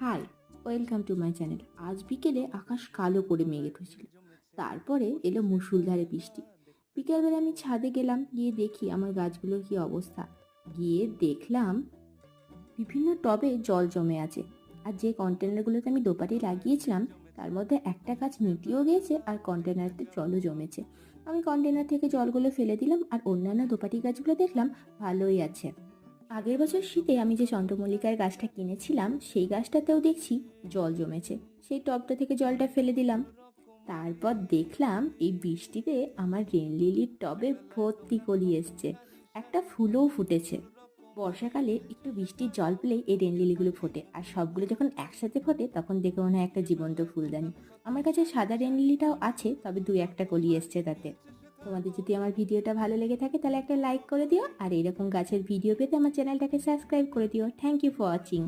High, welcome to my channel. আজ বিকেলে আকাশ কালো করে মেঘে ধুয়েছিল। তারপরে এলো মুষলধারে বৃষ্টি। বিকেলবেলা আমি ছাদে গেলাম, গিয়ে দেখি আমার গাছগুলোর কি অবস্থা। গিয়ে দেখলাম বিভিন্ন টবে জল জমে আছে। আর যে কন্টেনারগুলোতে আমি দোপাটি লাগিয়েছিলাম তার মধ্যে একটা গাছ নিতেও গিয়েছে আর কন্টেনারতে জলও জমেছে। আমি কন্টেনার থেকে জলগুলো ফেলে দিলাম আর অন্যান্য দোপাটি গাছগুলো দেখলাম ভালোই আছে। আগের বছর শীতে আমি যে চন্দ্রমল্লিকার গাছটা কিনেছিলাম সেই গাছটাতেও দেখছি জল জমেছে। সেই টবটা থেকে জলটা ফেলে দিলাম। তারপর দেখলাম এই বৃষ্টিতে আমার রেন লিলির টবে ভর্তি কলি এসছে, একটা ফুলও ফুটেছে। বর্ষাকালে একটু বৃষ্টির জল পেলেই এই রেন লিলিগুলো ফোটে, আর সবগুলো যখন একসাথে ফোটে তখন দেখে মনে হয় একটা জীবন্ত ফুলদানি। আমার কাছে সাদা রেন লিলিটাও আছে, তবে দু একটা কলি এসছে তাতে। তোমাদের যদি আমার ভিডিওটা ভালো লেগে থাকে তাহলে একটা লাইক করে দিও, আর এরকম গাছের ভিডিও পেতে আমার চ্যানেলটাকে সাবস্ক্রাইব করে দিও। Thank you for watching.